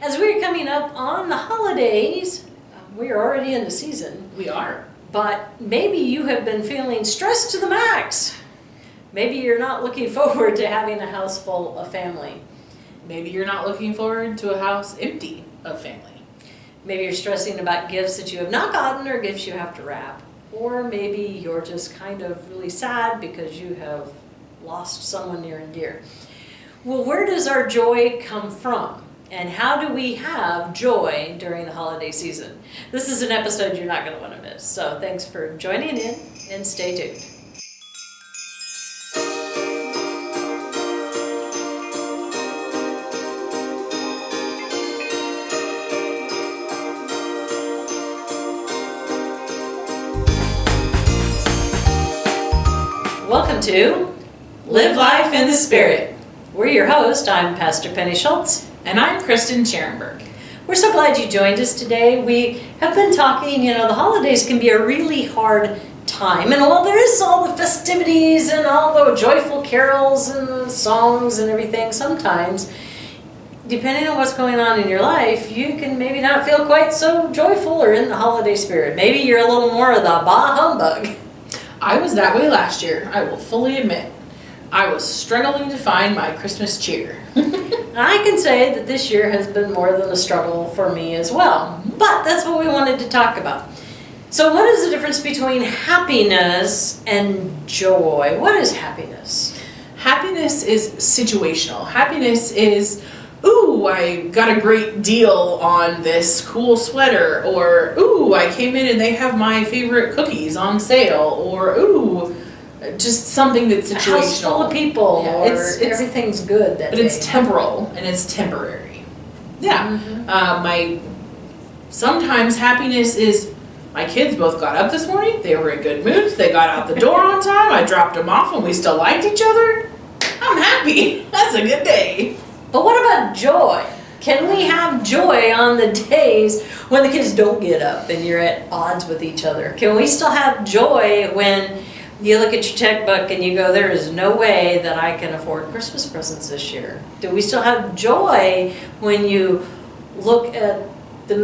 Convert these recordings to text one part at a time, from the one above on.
As we're coming up on the holidays, we are already in the season. We are. But maybe you have been feeling stressed to the max. Maybe you're not looking forward to having a house full of family. Maybe you're not looking forward to a house empty of family. Maybe you're stressing about gifts that you have not gotten or gifts you have to wrap. Or maybe you're just kind of really sad because you have lost someone near and dear. Well, where does our joy come from? And how do we have joy during the holiday season? This is an episode you're not going to want to miss. So thanks for joining in and stay tuned. Welcome to Live Life in the Spirit. We're your host. I'm Pastor Penny Schulz. And I'm Kristen Scharrenberg. We're so glad you joined us today. We have been talking, the holidays can be a really hard time. And while there is all the festivities and all the joyful carols and the songs and everything, sometimes, depending on what's going on in your life, you can maybe not feel quite so joyful or in the holiday spirit. Maybe you're a little more of the bah humbug. I was that way last year, I will fully admit. I was struggling to find my Christmas cheer. I can say that this year has been more than a struggle for me as well. But that's what we wanted to talk about. So what is the difference between happiness and joy? What is happiness? Happiness is situational. Happiness is, ooh, I got a great deal on this cool sweater, or ooh, I came in and they have my favorite cookies on sale, or ooh, just something that's situational. A house full of people, yeah, or everything's good that but day. It's temporal and it's temporary. Yeah. Mm-hmm. Sometimes happiness is, my kids both got up this morning, they were in good moods, they got out the door on time, I dropped them off and we still liked each other. I'm happy. That's a good day. But what about joy? Can we have joy on the days when the kids don't get up and you're at odds with each other? Can we still have joy when you look at your checkbook and you go, there is no way that I can afford Christmas presents this year? Do we still have joy when you look at the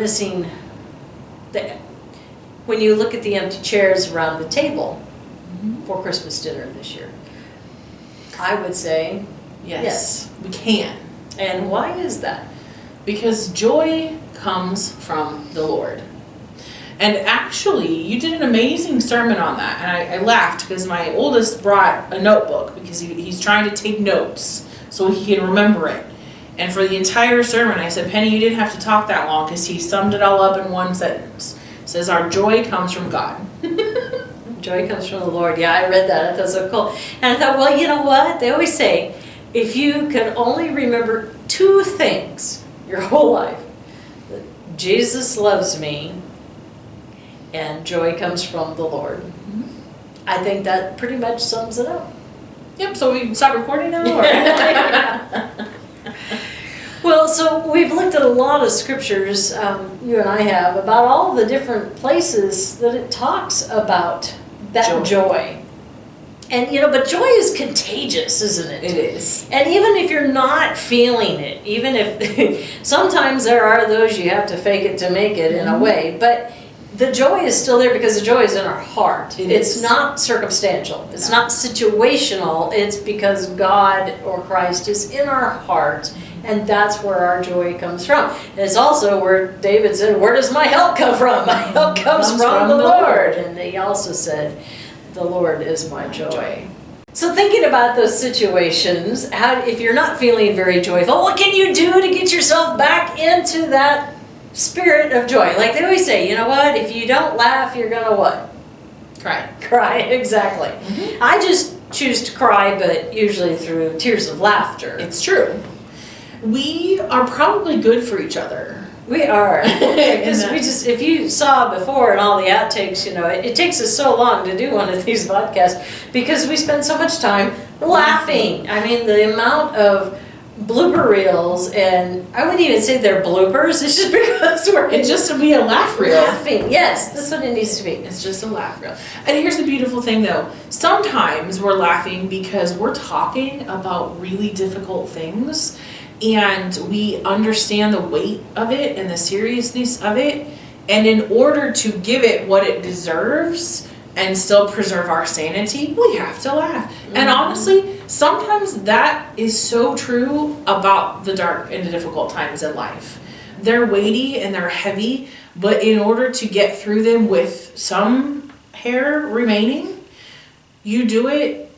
when you look at the empty chairs around the table for Christmas dinner this year? I would say yes. We can. And why is that? Because joy comes from the Lord. And actually, you did an amazing sermon on that. And I laughed because my oldest brought a notebook because he's trying to take notes so he can remember it. And for the entire sermon, I said, Penny, you didn't have to talk that long because he summed it all up in one sentence. It says, our joy comes from God. Joy comes from the Lord. Yeah, I read that. I thought it was so cool. And I thought, well, you know what? They always say, if you can only remember two things your whole life, that Jesus loves me and joy comes from the Lord. I think that pretty much sums it up. Yep, so we stop recording now? Or? Well, so we've looked at a lot of scriptures, you and I have, about all the different places that it talks about that joy. And, but joy is contagious, isn't it? It is. And even if you're not feeling it, even if, sometimes there are those you have to fake it to make it in a way, but the joy is still there because the joy is in our heart. It's not circumstantial. It's not situational. It's because God or Christ is in our heart, and that's where our joy comes from. And it's also where David said, where does my help come from? My help comes from the Lord. And he also said, the Lord is my joy. So thinking about those situations, if you're not feeling very joyful, what can you do to get yourself back into that spirit of joy? Like they always say, you know what? If you don't laugh, you're gonna what? Cry, exactly. I just choose to cry, but usually through tears of laughter. It's true. We are probably good for each other. We are. Because if you saw before and all the outtakes, it takes us so long to do one of these podcasts because we spend so much time laughing. I mean, the amount of blooper reels, and I wouldn't even say they're bloopers, it's just because it's just to be a laugh reel. Laughing, yes, that's what it needs to be. It's just a laugh reel. And here's the beautiful thing though, sometimes we're laughing because we're talking about really difficult things, and we understand the weight of it and the seriousness of it. And in order to give it what it deserves and still preserve our sanity, we have to laugh. And honestly, sometimes that is so true about the dark and the difficult times in life. They're weighty and they're heavy, but in order to get through them with some hair remaining, you do it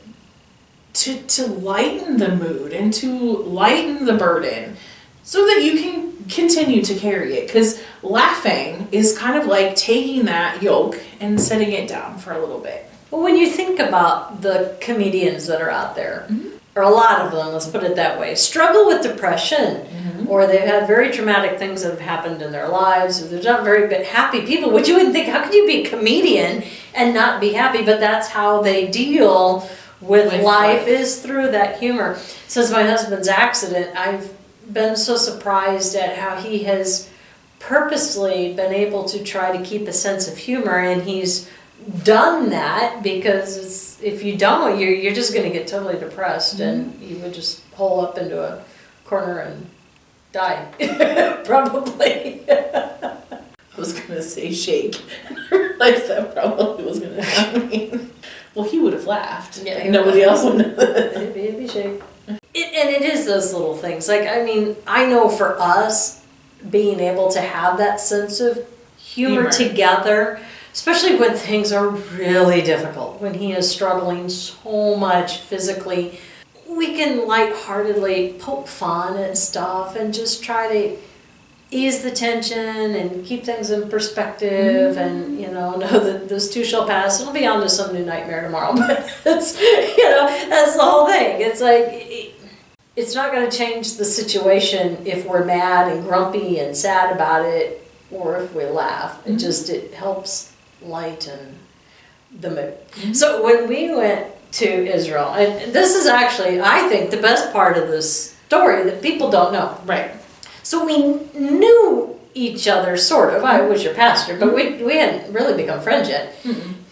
to lighten the mood and to lighten the burden so that you can continue to carry it. Because laughing is kind of like taking that yoke and setting it down for a little bit. Well, when you think about the comedians that are out there, or a lot of them, let's put it that way, struggle with depression, or they've had very traumatic things that have happened in their lives, or they're not very happy people, which you wouldn't think, how could you be a comedian and not be happy? But that's how they deal with life, is through that humor. Since my husband's accident, I've been so surprised at how he has purposely been able to try to keep a sense of humor, and he's done that, because if you don't, you're just going to get totally depressed, and you would just hole up into a corner and die, probably. I was going to say shake, and I realized that probably was going to happen. Well, he would have laughed. Yeah, nobody else would. It'd be shake. And it is those little things. Like, I mean, I know for us, being able to have that sense of humor together, especially when things are really difficult, when he is struggling so much physically, we can lightheartedly poke fun at stuff and just try to ease the tension and keep things in perspective, and know that this too shall pass. It'll be on to some new nightmare tomorrow, but it's, that's the whole thing. It's like, it's not going to change the situation if we're mad and grumpy and sad about it, or if we laugh. It helps lighten the mood. So when we went to Israel, and this is actually, I think, the best part of this story that people don't know. Right. So we knew each other, sort of. I was your pastor, but we hadn't really become friends yet.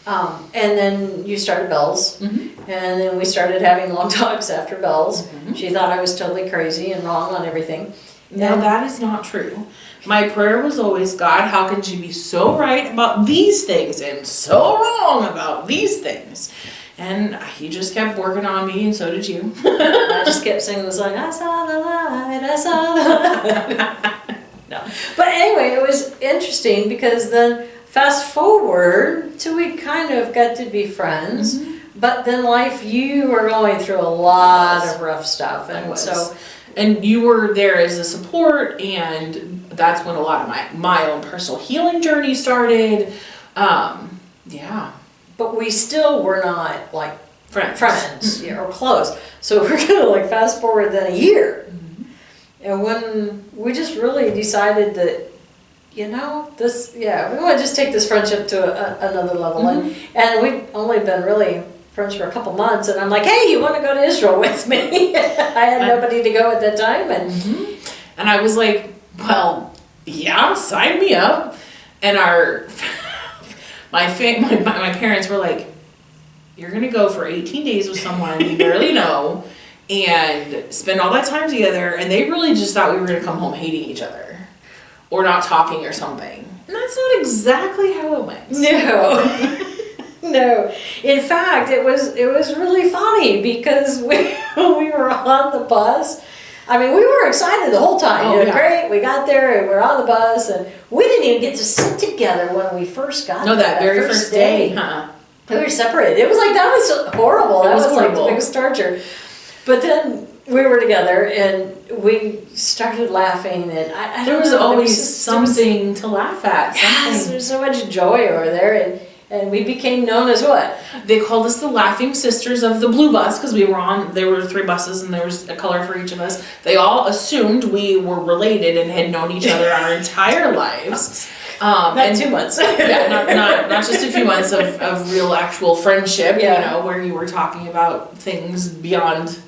And then you started Bells, and then we started having long talks after Bells. She thought I was totally crazy and wrong on everything. Now that is not true. My prayer was always, God, how can she be so right about these things and so wrong about these things? And he just kept working on me, and so did you. I just kept singing the song, I saw the light, I saw the light. No. But anyway, it was interesting, because then fast forward till we kind of got to be friends. But then life, you were going through a lot of rough stuff. And you were there as a support, and that's when a lot of my own personal healing journey started. Yeah. But we still were not like friends Mm-hmm. or close. So we're gonna like fast forward then a year. And when we just really decided that, we want to just take this friendship to another level. And we'd only been really friends for a couple months, and I'm like, hey, you want to go to Israel with me? I had nobody to go at that time. And I was like, well, yeah, sign me up. And my parents were like, you're going to go for 18 days with someone you barely know and spend all that time together. And they really just thought we were going to come home hating each other or not talking or something. And that's not exactly how it went. No. No. In fact, it was really funny, because when we were on the bus, I mean, we were excited the whole time. Great. We got there and we're on the bus, and we didn't even get to sit together when we first got there. No, that very first day. We were separated. It was like, that was horrible. That was horrible. Like the biggest torture. But then we were together and we started laughing, and I there was always something to laugh at. Yes, there's so much joy over there, and we became known as what? They called us the Laughing Sisters of the Blue Bus, because there were 3 buses and there was a color for each of us. They all assumed we were related and had known each other our entire lives. Not 2 months. Yeah, not just a few months of real actual friendship, where you were talking about things beyond,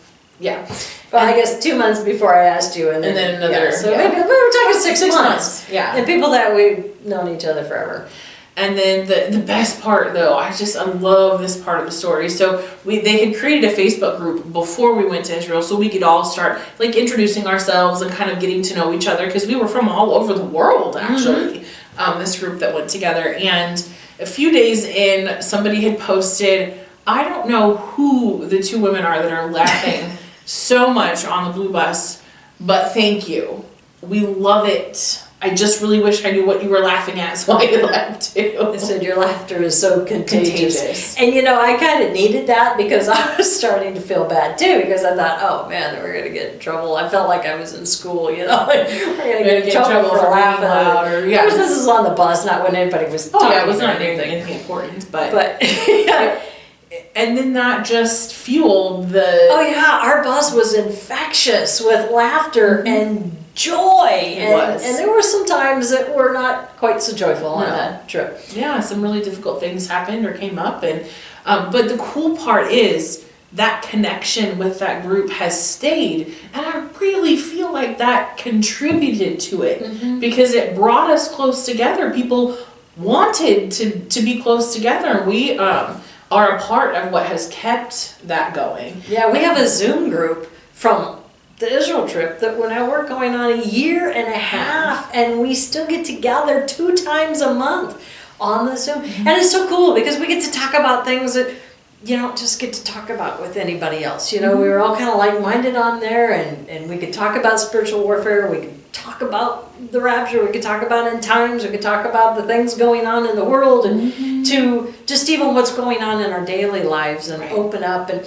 Well, I guess 2 months before I asked you, and then another. So maybe we were talking 6 months. Yeah. And people that we've known each other forever. And then the best part, though, I love this part of the story. So they had created a Facebook group before we went to Israel, so we could all start like introducing ourselves and kind of getting to know each other, because we were from all over the world, actually. This group that went together. And a few days in, somebody had posted, I don't know who the two women are that are laughing so much on the blue bus, but thank you. We love it. I just really wish I knew what you were laughing at, so I could laugh too. They said your laughter is so contagious. And I kind of needed that, because I was starting to feel bad too, because I thought, oh man, we're going to get in trouble. I felt like I was in school, we're going to get in trouble for laughing. Loud, or, Of course, this is on the bus, not when anybody was talking. Yeah, it was not anything important, but yeah. And then that just fueled the... Oh yeah, our bus was infectious with laughter and joy. And there were some times that were not quite so joyful on that trip. Yeah, some really difficult things happened or came up. And but the cool part is that connection with that group has stayed. And I really feel like that contributed to it, because it brought us close together. People wanted to be close together. We are a part of what has kept that going. Yeah, we have a Zoom group from the Israel trip that we're going on a year and a half, and we still get together 2 times a month on the Zoom. And it's so cool, because we get to talk about things that you don't just get to talk about with anybody else. We were all kind of like-minded on there, and we could talk about spiritual warfare, we could talk about the rapture, we could talk about end times, we could talk about the things going on in the world, and to just even what's going on in our daily lives, and open up. And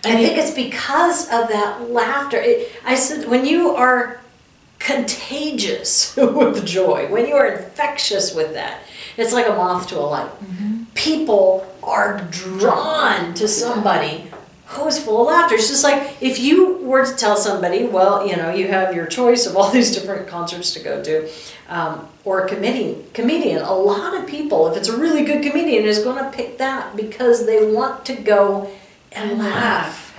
I think it's because of that laughter. I said, when you are contagious with joy, when you are infectious with that, it's like a moth to a light. People are drawn to somebody who's full of laughter. It's just like if you were to tell somebody, well, you have your choice of all these different concerts to go to, or a comedian. A lot of people, if it's a really good comedian, is going to pick that because they want to go and laugh.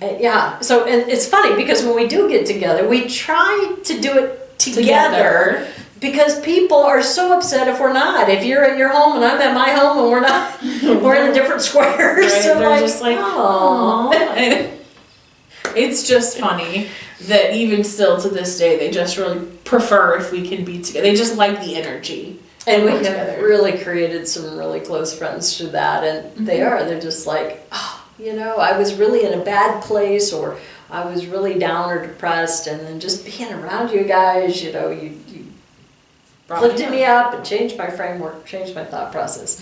Yeah, so and it's funny, because when we do get together, we try to do it together. Because people are so upset if we're not. If you're at your home and I'm at my home and we're not, we're in different squares. Right, so they're just like, oh. It's just funny that even still to this day, they just really prefer if we can be together. They just like the energy. And we have really created some really close friends through that. And they're just like, oh, I was really in a bad place, or I was really down or depressed. And then just being around you guys, you lifted me up and changed my framework, changed my thought process.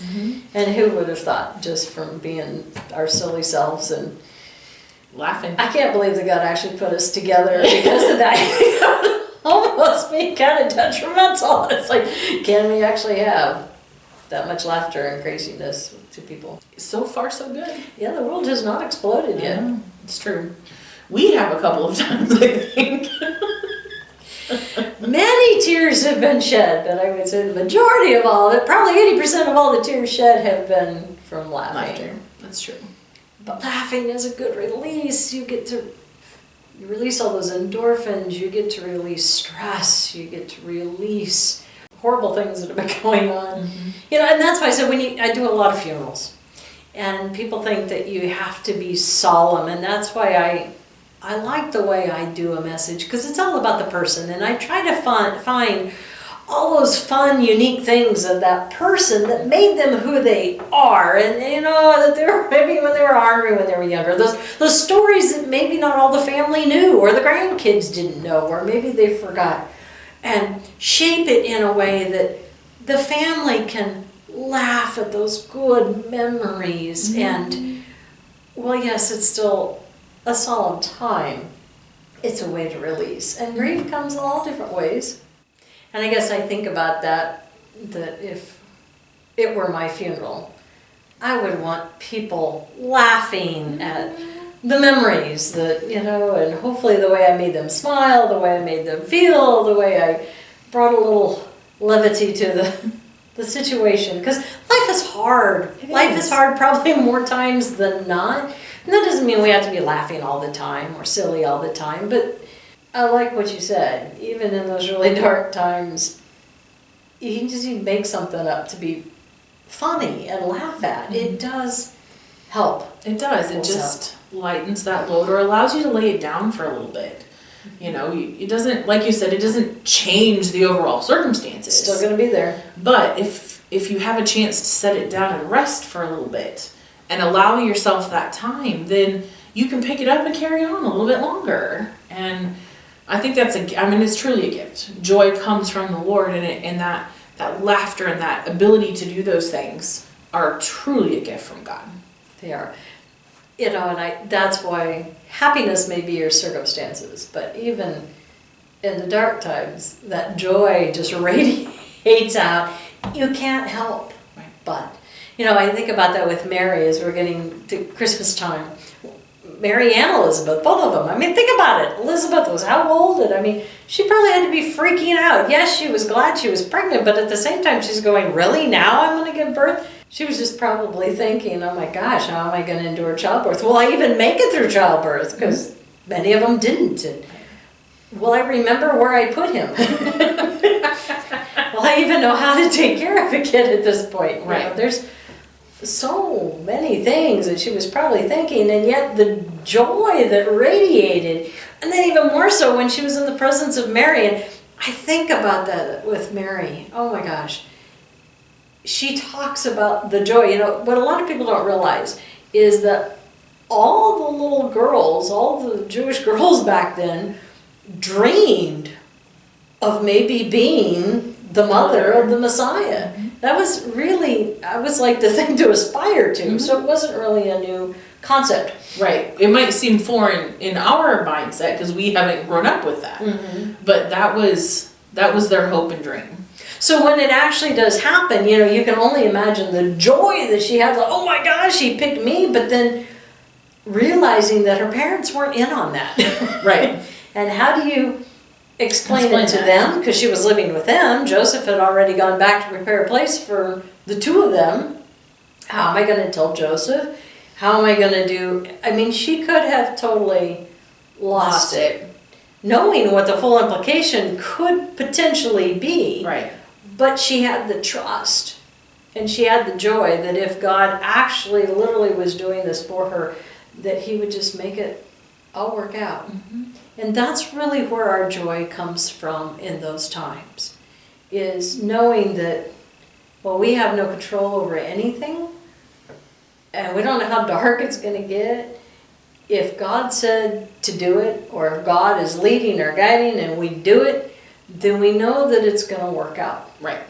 And who would have thought, just from being our silly selves and laughing. I can't believe that God actually put us together because of that. Almost being kind of detrimental. It's like, can we actually have that much laughter and craziness to people? So far, so good. Yeah, the world has not exploded yet. It's true. We have a couple of times, I think. Many tears have been shed, but I would say the majority of all of it, probably 80% of all the tears shed, have been from laughing. That's true. But laughing is a good release. You release all those endorphins, you get to release stress, you get to release horrible things that have been going on. And that's why I said I do a lot of funerals. And people think that you have to be solemn, and that's why I like the way I do a message, because it's all about the person, and I try to find all those fun, unique things of that person that made them who they are, and that they were maybe when they were ornery when they were younger. Those stories that maybe not all the family knew, or the grandkids didn't know, or maybe they forgot, and shape it in a way that the family can laugh at those good memories. And well, yes, it's still a solemn time. It's a way to release, and grief comes in all different ways. And I guess I think about that if it were my funeral, I would want people laughing at the memories that, and hopefully the way I made them smile, the way I made them feel, the way I brought a little levity to the situation. Because life is hard. Life is hard probably more times than not. And that doesn't mean we have to be laughing all the time or silly all the time, but I like what you said. Even in those really dark times, you can just even make something up to be funny and laugh at. It does help. It does. It just lightens that load or allows you to lay it down for a little bit. You know, it doesn't, like you said, it doesn't change the overall circumstances. It's still going to be there. But if you have a chance to set it down and rest for a little bit and allow yourself that time, then you can pick it up and carry on a little bit longer. And I think it's truly a gift. Joy comes from the Lord, and that laughter and that ability to do those things are truly a gift from God. They are. You know, and that's why happiness may be your circumstances, but even in the dark times, that joy just radiates out. You can't help but. You know, I think about that with Mary as we're getting to Christmas time. Mary and Elizabeth, both of them. I mean, think about it. Elizabeth was how old? And I mean, she probably had to be freaking out. Yes, she was glad she was pregnant, but at the same time, she's going, really? Now I'm going to give birth? She was just probably thinking, oh my gosh, how am I going to endure childbirth? Will I even make it through childbirth? Because many of them didn't. And will I remember where I put him? Will I even know how to take care of a kid at this point? Right. You know, there's so many things that she was probably thinking, and yet the joy that radiated, and then even more so when she was in the presence of Mary. And I think about that with Mary. Oh my gosh. She talks about the joy. You know, what a lot of people don't realize is that all the little girls, all the Jewish girls back then, dreamed of maybe being the mother of the Messiah. That was like the thing to aspire to. So it wasn't really a new concept. Right. It might seem foreign in our mindset because we haven't grown up with that. But that was their hope and dream. So when it actually does happen, you know, you can only imagine the joy that she had. Like, oh my gosh, he picked me. But then realizing that her parents weren't in on that. Right. And how do you explain it to them? Because she was living with them. Joseph had already gone back to prepare a place for the two of them. How am I going to tell Joseph? How am I going to do? I mean, she could have totally lost it, knowing what the full implication could potentially be. Right. But she had the trust, and she had the joy that if God actually literally was doing this for her, that he would just make it all work out. And that's really where our joy comes from in those times, is knowing that, well, we have no control over anything, and we don't know how dark it's going to get. If God said to do it, or if God is leading or guiding and we do it, then we know that it's going to work out. Right.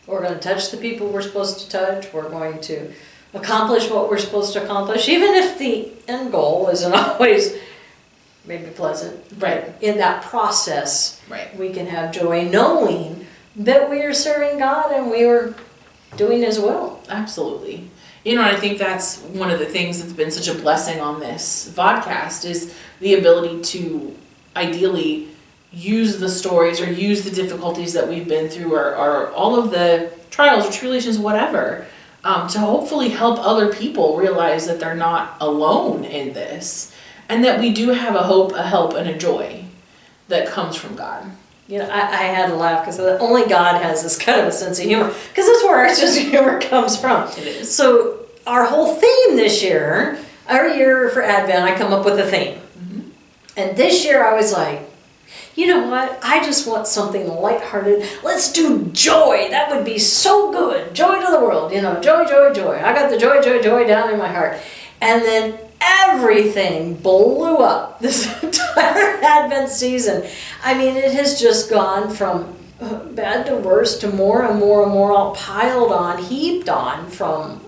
We're going to touch the people we're supposed to touch. We're going to accomplish what we're supposed to accomplish, even if the end goal isn't always maybe pleasant. Right. In that process, Right. we can have joy knowing that we are serving God and we are doing his will. Absolutely. You know, and I think that's one of the things that's been such a blessing on this podcast is the ability to ideally use the stories or use the difficulties that we've been through or all of the trials or tribulations, whatever, to hopefully help other people realize that they're not alone in this and that we do have a hope, a help, and a joy that comes from God. You know, I had to laugh because only God has this kind of a sense of humor, because that's where our sense of humor comes from. It is. So our whole theme this year, every year for Advent, I come up with a theme. And this year I was like, you know what? I just want something lighthearted. Let's do joy. That would be so good. Joy to the world. You know, joy, joy, joy. I got the joy, joy, joy down in my heart. And then everything blew up this entire Advent season. I mean, it has just gone from bad to worse to more and more and more all piled on, heaped on from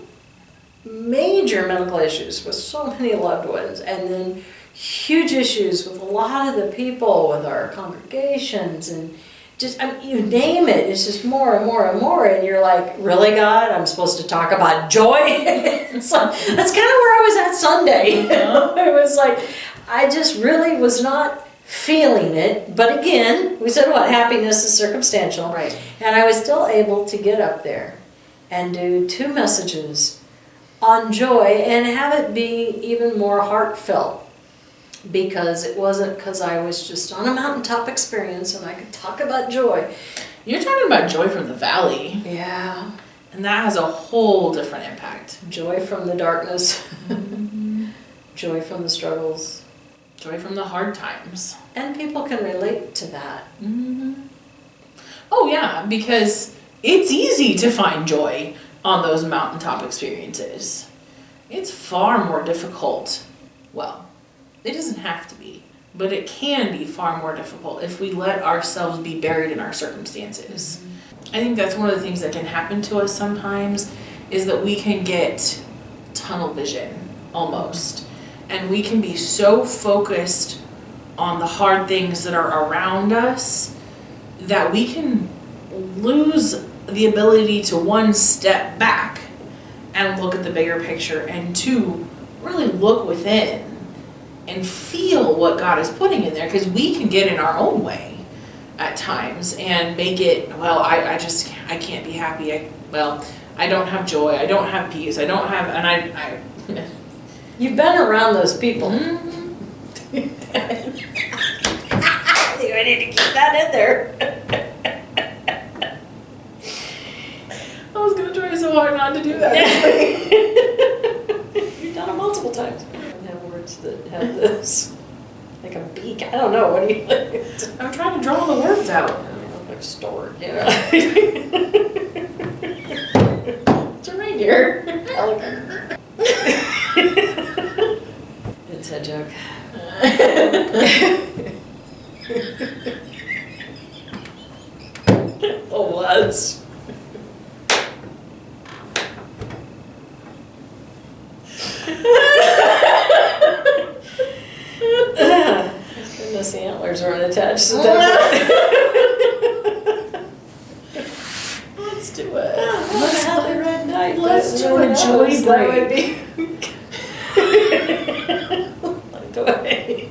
major medical issues with so many loved ones, and then huge issues with a lot of the people, with our congregations, and just, I mean, you name it, it's just more and more and more, and you're like, really, God, I'm supposed to talk about joy? So that's kind of where I was at Sunday. It was like, I just really was not feeling it, but again, we said what, happiness is circumstantial. Right. And I was still able to get up there and do 2 messages on joy and have it be even more heartfelt. Because it wasn't because I was just on a mountaintop experience and I could talk about joy. You're talking about joy from the valley. Yeah. And that has a whole different impact. Joy from the darkness. Mm-hmm. Joy from the struggles. Joy from the hard times. And people can relate to that. Mm-hmm. Oh yeah, because it's easy to find joy on those mountaintop experiences. It's far more difficult. Well, it doesn't have to be, but it can be far more difficult if we let ourselves be buried in our circumstances. Mm-hmm. I think that's one of the things that can happen to us sometimes, is that we can get tunnel vision almost. And we can be so focused on the hard things that are around us that we can lose the ability to, one, step back and look at the bigger picture, and two, really look within and feel what God is putting in there, because we can get in our own way at times and make it, well, I can't be happy. I don't have joy. I don't have peace. I don't have, and I You've been around those people. Mm-hmm. I think I need to keep that in there. I was going to try so hard not to do that. You've done it multiple times. I have words that have this, like a beak. I don't know. What do you like? I'm trying to draw the words out. Like a stork. Yeah. It's a reindeer. Pelican. Inside joke. Oh, was. Goodness, the antlers weren't attached to that. Let's do it. Let's have a red night. Let's do a joy That would break. be. Like the way.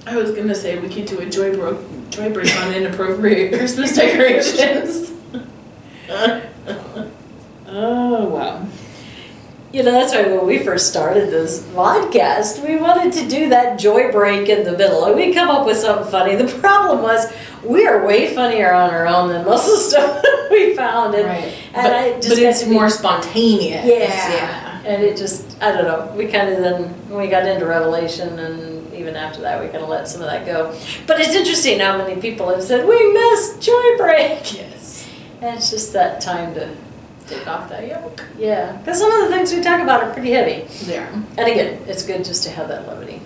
I was gonna say we could do a joy break on inappropriate Christmas decorations. Oh wow. You know, that's why when we first started this podcast, we wanted to do that joy break in the middle. And we come up with something funny. The problem was we are way funnier on our own than most of the stuff we found. And, Right. and I just but got it's to be- more spontaneous. Yeah. And it just, I don't know, we kind of then, when we got into Revelation and even after that, we kind of let some of that go. But it's interesting how many people have said, we missed Joy Break. Yes. And it's just that time to, Take off that yoke. yeah. Because some of the things we talk about are pretty heavy. There. And again, it's good just to have that levity.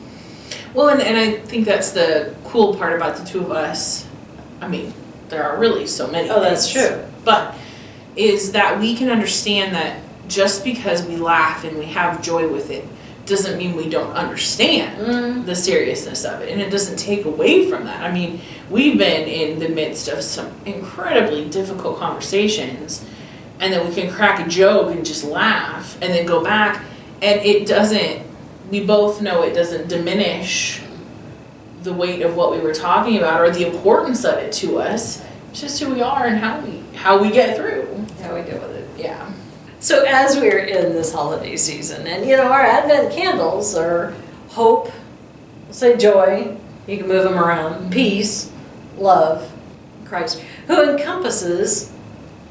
Well, and I think that's the cool part about the two of us. I mean, there are really so many Oh, that's things, true. but is that we can understand that just because we laugh and we have joy with it doesn't mean we don't understand the seriousness of it, and it doesn't take away from that. I mean, we've been in the midst of some incredibly difficult conversations, and then we can crack a joke and just laugh and then go back, and it doesn't, we both know it doesn't diminish the weight of what we were talking about or the importance of it to us. It's just who we are and how we get through. How we deal with it. Yeah. So as we're in this holiday season, and you know, our Advent candles are hope, we'll say joy, you can move them around, peace, love, Christ, who encompasses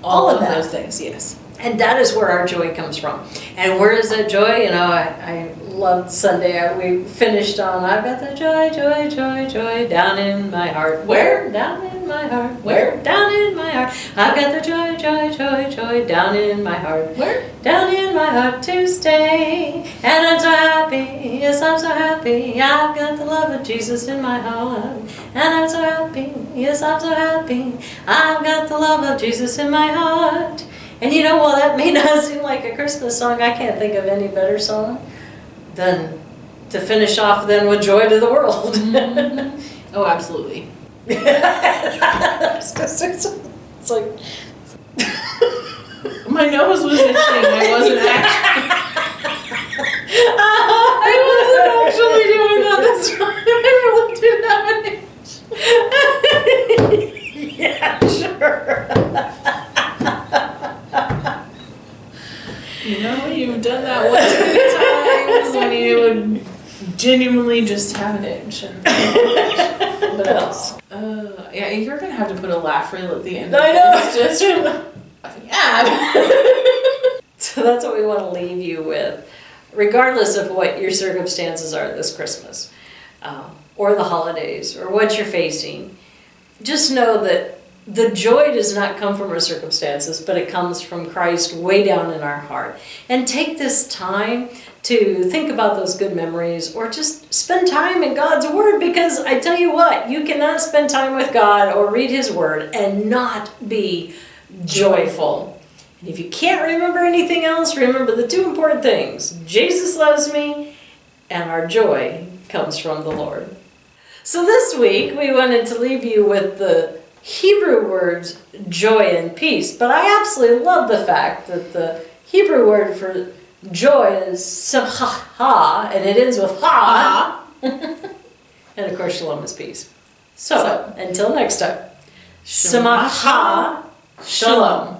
all of that. those things, yes. And that is where our joy comes from. And where is that joy? You know, I loved Sunday. We finished on, I've got the joy, joy, joy, joy down in my heart. Where? Down in my heart. Where? Down in my heart. I've got the joy, joy, joy, joy down in my heart. Where? Down in my heart to stay. And I'm so happy. Yes, I'm so happy. I've got the love of Jesus in my heart. And I'm so happy. Yes, I'm so happy. I've got the love of Jesus in my heart. And you know, while that may not seem like a Christmas song, I can't think of any better song than to finish off then with joy to the world. Oh, absolutely. It's like My nose was itching. I wasn't actually doing that this time. I really do that one. yeah, sure. You know, you've done that one too many times. I would genuinely just have an itch. And what else? Yeah, you're gonna have to put a laugh reel at the end. I know. Just yeah. So that's what we want to leave you with, regardless of what your circumstances are this Christmas, or the holidays, or what you're facing. Just know that the joy does not come from our circumstances, but it comes from Christ way down in our heart. And take this time to think about those good memories, or just spend time in God's Word, because I tell you what, you cannot spend time with God or read His Word and not be joyful. And if you can't remember anything else, remember the two important things. Jesus loves me, and our joy comes from the Lord. So this week, we wanted to leave you with the Hebrew words joy and peace. But I absolutely love the fact that the Hebrew word for joy is simcha, and it ends with ha. And of course, shalom is peace. So until next time, simcha shalom.